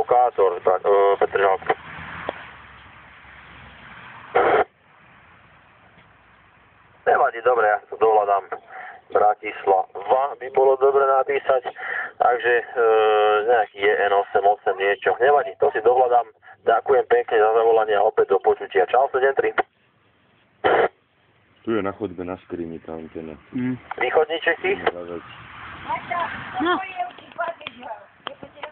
lokátor, Petržalka. Nevadí, dobre, ja to dohľadám. Bratislava by bolo dobre napísať, takže nejaký JN88 niečo. Nevadí, to si dohľadám. Ďakujem pekne za zavolanie a opäť do počutia. Čau, 73. Tu je na chodbe na skrini tá antena. Východní Čechy? No.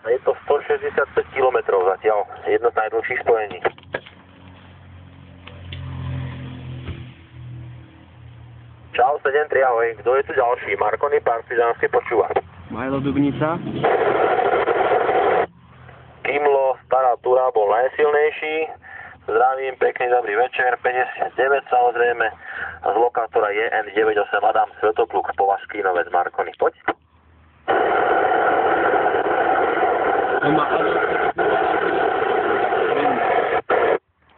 Je to 165 km zatiaľ, jedno z najdlhších spojení. Čau, 73, ahoj. Kto je tu ďalší? Marconi, Partizánske, počúva. Majlo Dubnica. Kimlo, Stará Tura bol najsilnejší. Zdravím, pekný dobrý večer. 59 samozrejme. Z lokátora JN98 Adam Svetopluk, Považskýnovec, Marconi. Poď.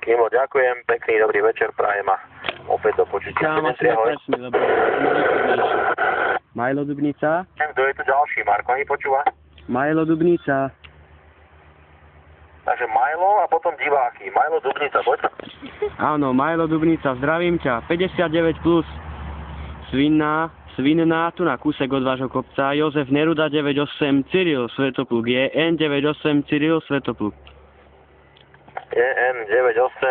Kimlo, ďakujem, pekný dobrý večer, prajem a opäť do počutia. Majlo Dubnica. Kto je tu ďalší? Marconi, počúva? Majlo Dubnica. Takže Majlo a potom diváky. Majlo Dubnica, poď. Áno, Majlo Dubnica, zdravím ťa. 59 plus. Svinná, tu na kúsek od vášho kopca. Jozef Neruda 98, Cyril Svetopluk. JN98, Cyril Svetopluk. JN98,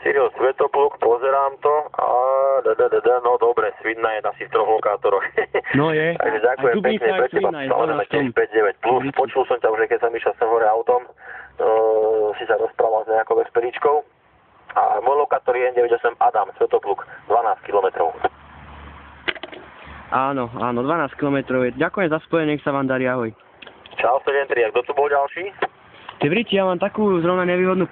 Cyril Svetopluk, pozerám to. No dobre, Svidna je asi v troch lokátoroch. No je. Takže ďakujem pekne pre teba. Samozrejme tiež 59 plus. Počul som ťa už, keď som išiel sem hore autom. Si sa rozprával s nejakou vesperičkou. A môj lokátor je N98 Adam Svetopluk, 12 km. Áno, 12 km je. Ďakujem za spojenie, nech sa vám darí, ahoj. Čau, 73, a kto tu bol ďalší? Ty vriti, ja mám takú zrovna nevýhodnú